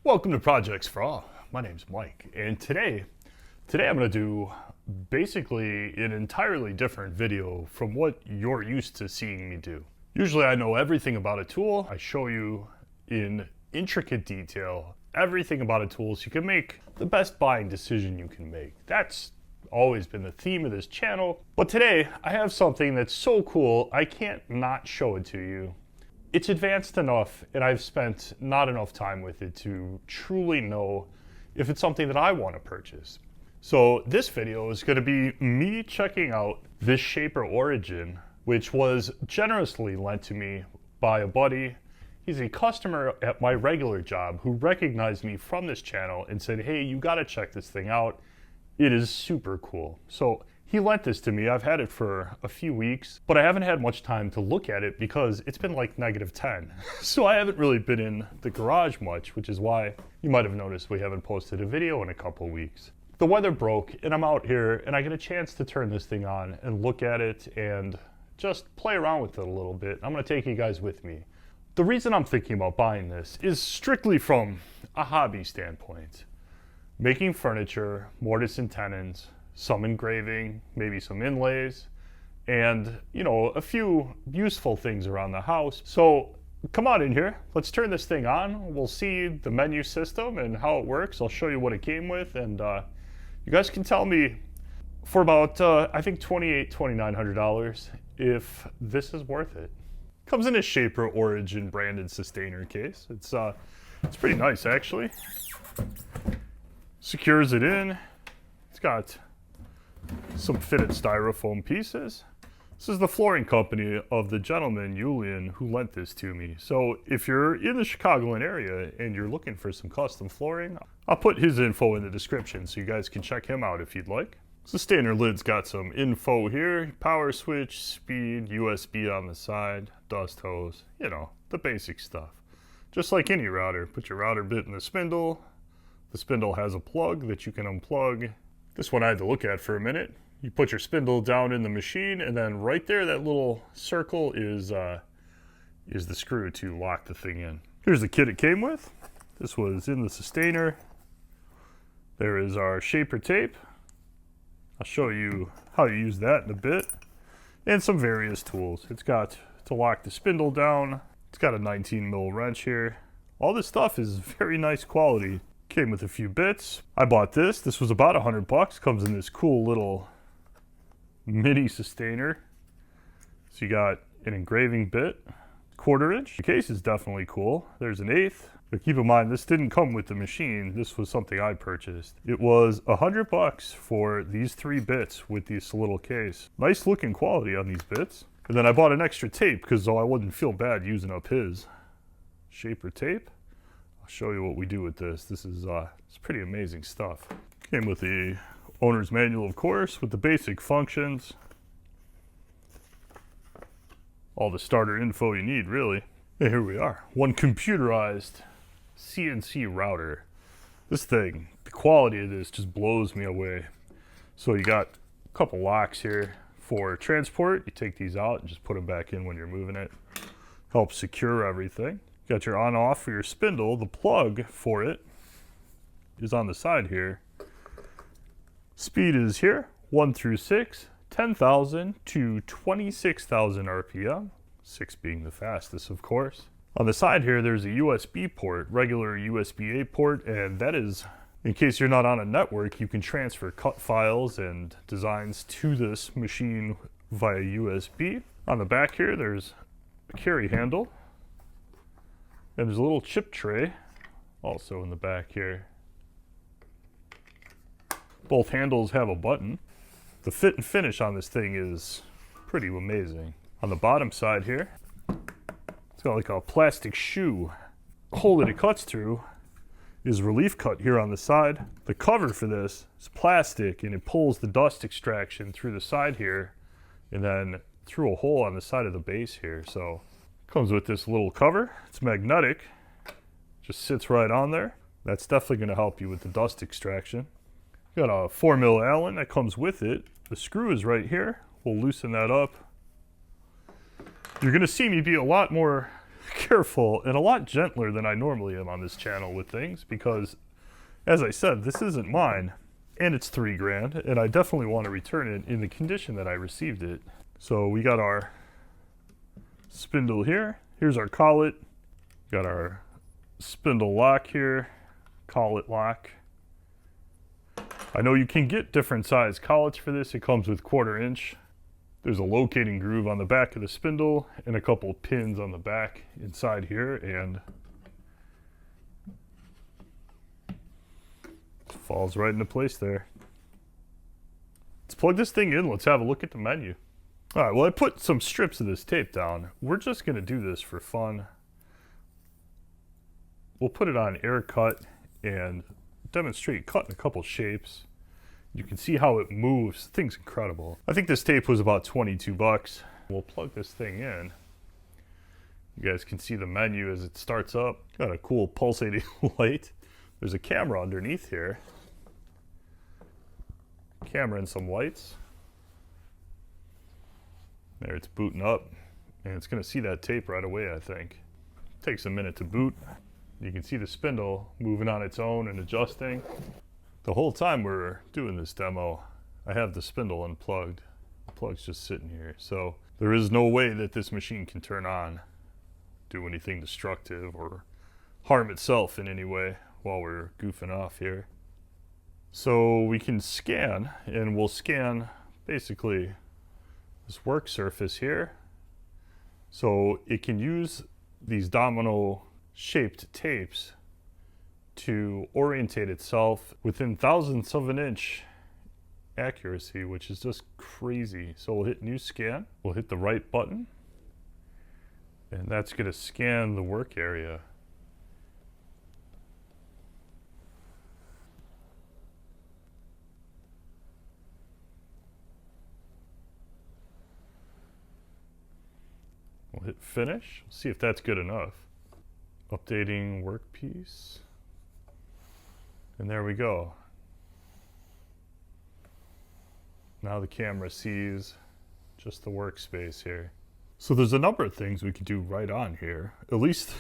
Welcome to Projects for All. My name's Mike, and today I'm going to do basically an entirely different video from what you're used to seeing me do. Usually I know everything about a tool. I show you in intricate detail everything about a tool so you can make the best buying decision you can make. That's always been the theme of this channel. But today I have something that's so cool I can't not show it to you. It's advanced enough, and I've spent not enough time with it to truly know if it's something that I want to purchase. So this video is going to be me checking out this Shaper Origin, which was generously lent to me by a buddy. He's a customer at my regular job who recognized me from this channel and said, hey, you got to check this thing out. It is super cool. So he lent this to me. I've had it for a few weeks, but I haven't had much time to look at it because it's been like -10. So I haven't really been in the garage much, which is why you might have noticed we haven't posted a video in a couple weeks. The weather broke and I'm out here and I get a chance to turn this thing on and look at it and just play around with it a little bit. I'm gonna take you guys with me. The reason I'm thinking about buying this is strictly from a hobby standpoint. Making furniture, mortise and tenons, some engraving, maybe some inlays, and a few useful things around the house. So come on in here, let's turn this thing on. We'll see the menu system and how it works. I'll show you what it came with, and you guys can tell me for about I think $2,900 if this is worth it. Comes in a Shaper Origin branded sustainer case. It's pretty nice actually. Secures it in. It's got some fitted styrofoam pieces. This is the flooring company of the gentleman, Iulian, who lent this to me. So if you're in the Chicagoland area and you're looking for some custom flooring, I'll put his info in the description so you guys can check him out if you'd like. Sustainer lid's got some info here, power switch, speed, USB on the side, dust hose, the basic stuff. Just like any router, put your router bit in the spindle. The spindle has a plug that you can unplug. This one I had to look at for a minute. You put your spindle down in the machine, and then right there, that little circle is the screw to lock the thing in. Here's the kit it came with. This was in the sustainer. There is our Shaper tape. I'll show you how you use that in a bit. And some various tools. It's got to lock the spindle down. It's got a 19mm wrench here. All this stuff is very nice quality. Came with a few bits. I bought this. This was about $100. Comes in this cool little mini sustainer. So you got an engraving bit, 1/4 inch. The case is definitely cool. There's an 1/8. But keep in mind, this didn't come with the machine. This was something I purchased. It was $100 for these 3 bits with this little case. Nice looking quality on these bits. And then I bought an extra tape because I wouldn't feel bad using up his Shaper tape. I'll show you what we do with this. This is it's pretty amazing stuff. Came with the owner's manual, of course, with the basic functions. All the starter info you need, really. And here we are. One computerized CNC router. This thing, the quality of this just blows me away. So you got a couple locks here for transport. You take these out and just put them back in when you're moving it. Helps secure everything. Got your on-off for your spindle. The plug for it is on the side here. Speed is here, 1 through 6, 10,000 to 26,000 RPM, 6 being the fastest, of course. On the side here, there's a USB port, regular USB-A port, and that is, in case you're not on a network, you can transfer cut files and designs to this machine via USB. On the back here, there's a carry handle. And there's a little chip tray also in the back here. Both handles have a button. The fit and finish on this thing is pretty amazing. On the bottom side here, it's got like a plastic shoe. The hole that it cuts through is relief cut here on the side. The cover for this is plastic and it pulls the dust extraction through the side here and then through a hole on the side of the base here. So comes with this little cover. It's magnetic. Just sits right on there. That's definitely going to help you with the dust extraction. Got a 4mm Allen that comes with it. The screw is right here. We'll loosen that up. You're going to see me be a lot more careful and a lot gentler than I normally am on this channel with things because, as I said, this isn't mine and it's $3 grand and I definitely want to return it in the condition that I received it. So we got our spindle here. Here's our collet. Got our spindle lock here, collet lock. I know you can get different size collets for this. It comes with 1/4 inch. There's a locating groove on the back of the spindle and a couple pins on the back inside here, and it falls right into place there. Let's plug this thing in. Let's have a look at the menu. All right, well, I put some strips of this tape down. We're just gonna do this for fun. We'll put it on air cut and demonstrate cutting a couple shapes. You can see how it moves. The thing's incredible. I think this tape was about 22 bucks. We'll plug this thing in. You guys can see the menu as it starts up. Got a cool pulsating light. There's a camera underneath here. Camera and some lights. There, it's booting up. And it's gonna see that tape right away, I think. Takes a minute to boot. You can see the spindle moving on its own and adjusting. The whole time we're doing this demo, I have the spindle unplugged. The plug's just sitting here. So there is no way that this machine can turn on, do anything destructive or harm itself in any way while we're goofing off here. So we can scan, and we'll scan basically this work surface here. So it can use these domino shaped tapes to orientate itself within thousandths of an inch accuracy, which is just crazy. So we'll hit new scan, we'll hit the right button, and that's going to scan the work area. We'll hit finish, see if that's good enough. Updating workpiece. And there we go. Now the camera sees just the workspace here. So there's a number of things we can do right on here, at least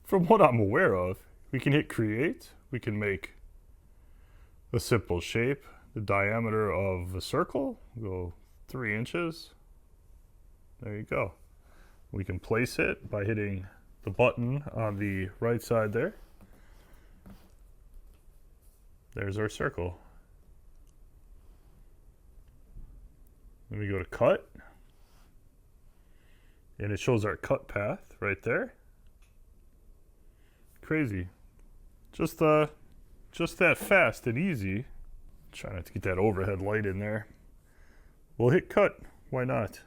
from what I'm aware of. We can hit create. We can make a simple shape. The diameter of a circle, go 3 inches. There you go. We can place it by hitting the button on the right side there. There's our circle. Then we go to cut, and it shows our cut path right there. Crazy. Just that fast and easy. Try not to get that overhead light in there. We'll hit cut. Why not?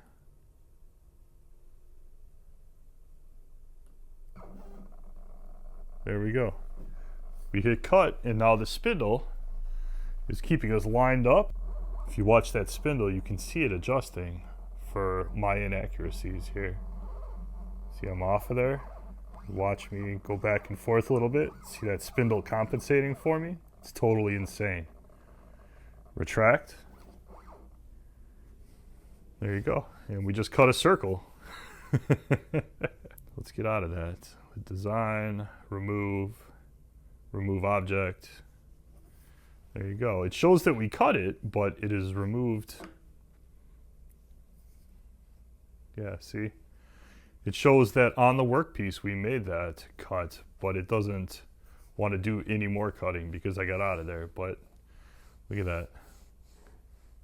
There we go. We hit cut, and now the spindle is keeping us lined up. If you watch that spindle, you can see it adjusting for my inaccuracies here. See, I'm off of there. Watch me go back and forth a little bit. See that spindle compensating for me? It's totally insane. Retract. There you go. And we just cut a circle. Let's get out of that. Design, remove object. There you go. It shows that we cut it, but it is removed. Yeah, see? It shows that on the workpiece we made that cut, but it doesn't want to do any more cutting because I got out of there. But look at that.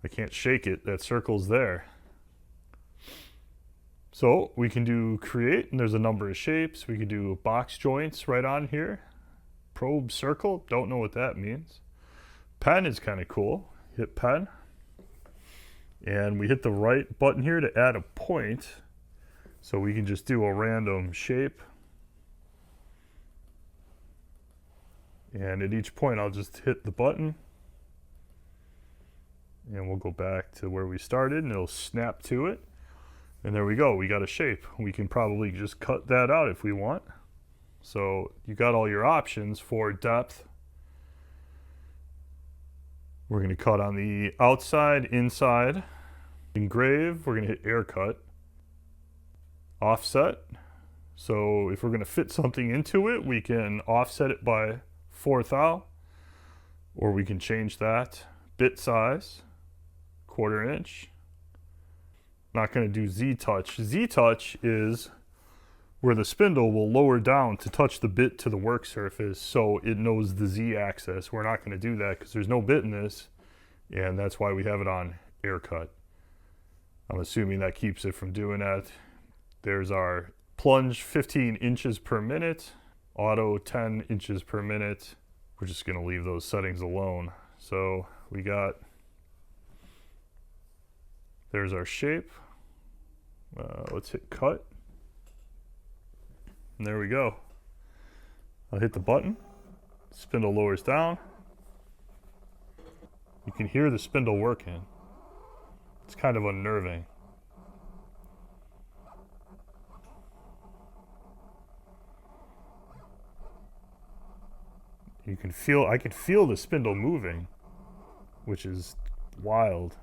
I can't shake it. That circle's there. So we can do create, and there's a number of shapes. We can do box joints right on here. Probe circle, don't know what that means. Pen is kind of cool. Hit pen. And we hit the right button here to add a point. So we can just do a random shape. And at each point, I'll just hit the button. And we'll go back to where we started, and it'll snap to it. And there we go, we got a shape. We can probably just cut that out if we want. So you got all your options for depth. We're gonna cut on the outside, inside. Engrave, we're gonna hit air cut. Offset, So if we're going to fit something into it, we can offset it by 1/4 thou, or we can change that bit size, 1/4 inch. Not going to do Z-touch. Z-touch is where the spindle will lower down to touch the bit to the work surface so it knows the Z axis. We're not going to do that because there's no bit in this, and that's why we have it on air cut. I'm assuming that keeps it from doing that. There's our plunge 15 inches per minute, auto 10 inches per minute. We're just going to leave those settings alone. So we got, there's our shape. Let's hit cut. And there we go. I'll hit the button. Spindle lowers down. You can hear the spindle working. It's kind of unnerving. You can feel, I can feel the spindle moving, which is wild.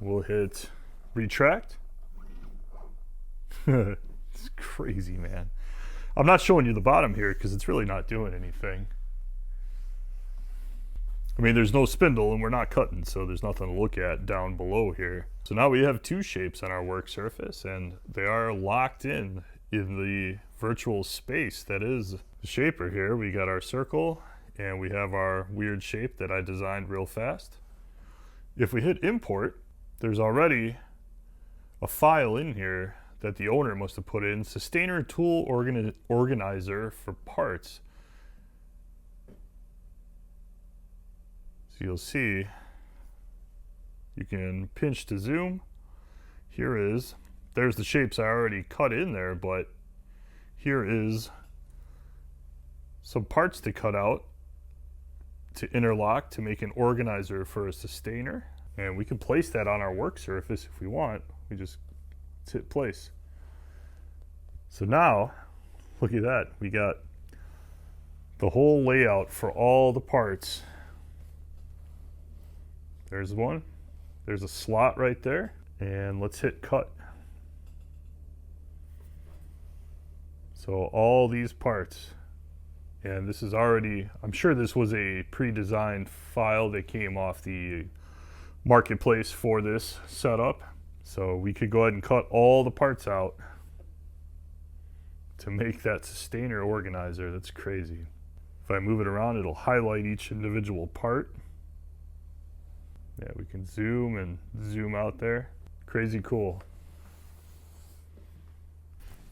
We'll hit retract. It's crazy, man. I'm not showing you the bottom here because it's really not doing anything. I mean, there's no spindle and we're not cutting, so there's nothing to look at down below here. So now we have 2 shapes on our work surface, and they are locked in the virtual space that is the shaper here. We got our circle and we have our weird shape that I designed real fast. If we hit import, there's already a file in here that the owner must have put in, sustainer tool organizer for parts. So you'll see, you can pinch to zoom. There's the shapes I already cut in there, but here is some parts to cut out to interlock to make an organizer for a sustainer. And we can place that on our work surface if we want. We just hit place. So now, look at that. We got the whole layout for all the parts. There's one. There's a slot right there. And let's hit cut. So all these parts. And this is already, I'm sure this was a pre-designed file that came off the marketplace for this setup. So we could go ahead and cut all the parts out to make that sustainer organizer. That's crazy. If I move it around, it'll highlight each individual part. Yeah, we can zoom and zoom out there. Crazy cool.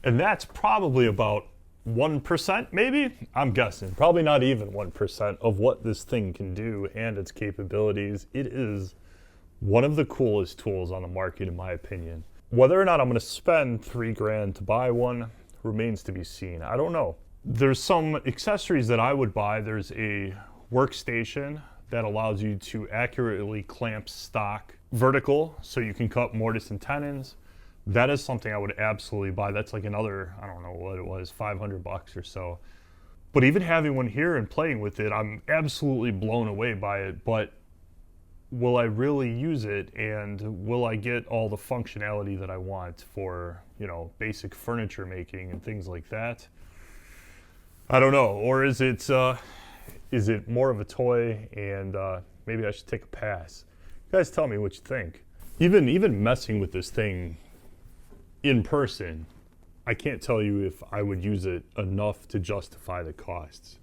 And that's probably about 1% maybe? I'm guessing. Probably not even 1% of what this thing can do and its capabilities. It is one of the coolest tools on the market, in my opinion. Whether or not I'm going to spend $3 grand to buy one remains to be seen. I don't know. There's some accessories that I would buy. There's a workstation that allows you to accurately clamp stock vertical so you can cut mortise and tenons. That is something I would absolutely buy. That's like another, I don't know what it was, 500 bucks or so. But even having one here and playing with it, I'm absolutely blown away by it. But will I really use it, and will I get all the functionality that I want for, you know, basic furniture making and things like that? I don't know. Or is it more of a toy, and maybe I should take a pass? You guys tell me what you think. Even messing with this thing in person, I can't tell you if I would use it enough to justify the costs.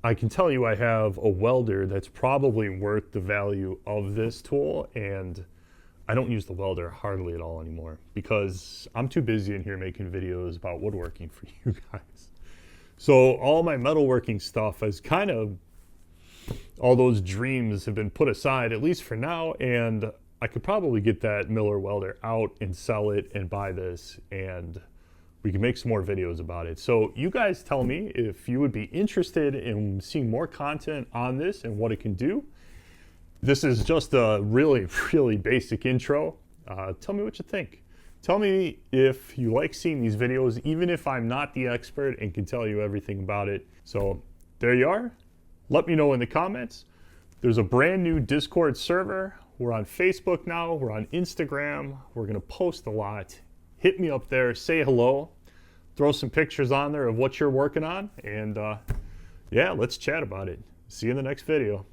I can tell you I have a welder that's probably worth the value of this tool, and I don't use the welder hardly at all anymore because I'm too busy in here making videos about woodworking for you guys. So all my metalworking stuff is kind of, all those dreams have been put aside, at least for now, and I could probably get that Miller welder out and sell it and buy this, and we can make some more videos about it. So you guys tell me if you would be interested in seeing more content on this and what it can do. This is just a really, really basic intro. Tell me what you think. Tell me if you like seeing these videos, even if I'm not the expert and can tell you everything about it. So there you are. let me know in the comments. There's a brand new Discord server. We're on Facebook now. We're on Instagram. We're going to post a lot. Hit me up there. Say hello. Throw some pictures on there of what you're working on. And yeah, let's chat about it. See you in the next video.